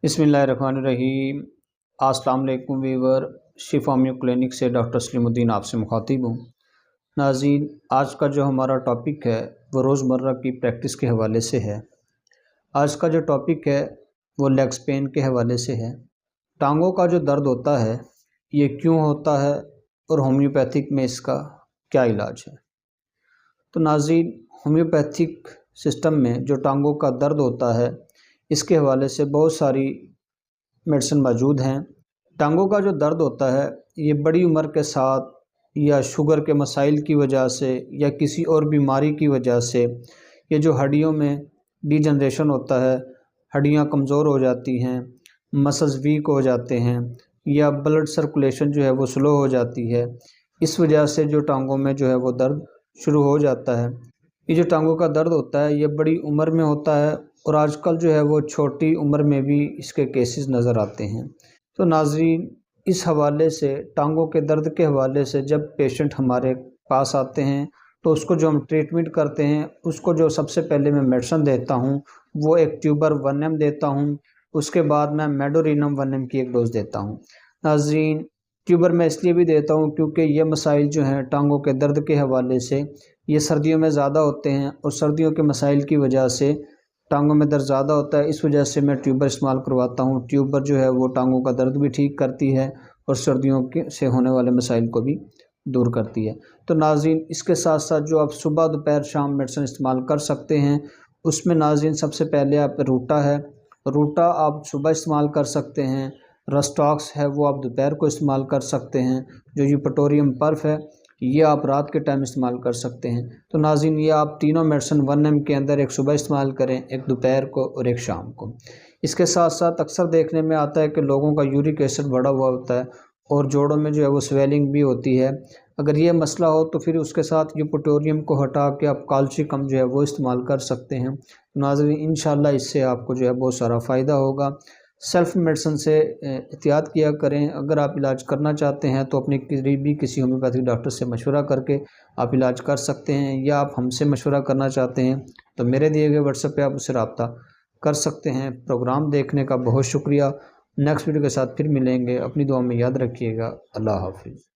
बिस्मिल्लाहिर्रहमानिर्रहीम। अस्सलाम वालेकुम वीवर। शिफा होम्यो क्लिनिक से डॉक्टर सलीमुद्दीन आपसे मुखातिब हूँ। नाज़रीन, आज का जो हमारा टॉपिक है वो रोज़मर्रा की प्रैक्टिस के हवाले से है। आज का जो टॉपिक है वो लेग्स पेन के हवाले से है। टांगों का जो दर्द होता है ये क्यों होता है और होम्योपैथिक में इसका क्या इलाज है। तो नाज़रीन, होम्योपैथिक सिस्टम में जो टांगों का दर्द होता है इसके हवाले से बहुत सारी मेडिसिन मौजूद हैं। टांगों का जो दर्द होता है ये बड़ी उम्र के साथ या शुगर के मसाइल की वजह से या किसी और बीमारी की वजह से ये जो हड्डियों में डिजनरेशन होता है, हड्डियां कमज़ोर हो जाती हैं, मसल्स वीक हो जाते हैं या ब्लड सर्कुलेशन जो है वो स्लो हो जाती है, इस वजह से जो टांगों में जो है वो दर्द शुरू हो जाता है। ये जो टांगों का दर्द होता है ये बड़ी उम्र में होता है और आजकल जो है वो छोटी उम्र में भी इसके केसेस नज़र आते हैं। तो नाज़रीन, इस हवाले से टांगों के दर्द के हवाले से जब पेशेंट हमारे पास आते हैं तो उसको जो हम ट्रीटमेंट करते हैं उसको जो सबसे पहले मैं मेडिसिन देता हूँ वो एक ट्यूबर 1M देता हूँ। उसके बाद मैं मेडोरिनम 1M की एक डोज़ देता हूँ। नाज़रीन, ट्यूबर मैं इसलिए भी देता हूँ क्योंकि ये मसाइल जो हैं टांगों के दर्द के हवाले से ये सर्दियों में ज़्यादा होते हैं और सर्दियों के मसाइल की वजह से टांगों में दर्द ज़्यादा होता है। इस वजह से मैं ट्यूबर इस्तेमाल करवाता हूँ। ट्यूबर जो है वो टांगों का दर्द भी ठीक करती है और सर्दियों के से होने वाले मसाइल को भी दूर करती है। तो नाज़रीन, इसके साथ साथ जो आप सुबह दोपहर शाम मेडिसिन इस्तेमाल कर सकते हैं उसमें नाज़रीन सबसे पहले आप रूटा है, रूटा आप सुबह इस्तेमाल कर सकते हैं। रस्टॉक्स है वो आप दोपहर को इस्तेमाल कर सकते हैं। जो यूपटोरियम पर्फ है ये आप रात के टाइम इस्तेमाल कर सकते हैं। तो नाज़रीन, ये आप तीनों मेडिसिन 1M के अंदर एक सुबह इस्तेमाल करें, एक दोपहर को और एक शाम को। इसके साथ साथ अक्सर देखने में आता है कि लोगों का यूरिक एसिड बढ़ा हुआ होता है और जोड़ों में जो है वो स्वेलिंग भी होती है। अगर ये मसला हो तो फिर उसके साथ यूपटोरियम को हटा के आप कैल्शियम जो है वो इस्तेमाल कर सकते हैं। नाज़रीन, इंशाल्लाह इससे आपको जो है बहुत सारा फ़ायदा होगा। सेल्फ़ मेडिसिन से एहतियात किया करें। अगर आप इलाज करना चाहते हैं तो अपने करीबी किसी होम्योपैथिक डॉक्टर से मशवरा करके आप इलाज कर सकते हैं, या आप हमसे मशवरा करना चाहते हैं तो मेरे दिए गए व्हाट्सएप पे आप उससे रब्ता कर सकते हैं। प्रोग्राम देखने का बहुत शुक्रिया। नेक्स्ट वीडियो के साथ फिर मिलेंगे। अपनी दुआ में याद रखिएगा। अल्लाह हाफ़िज़।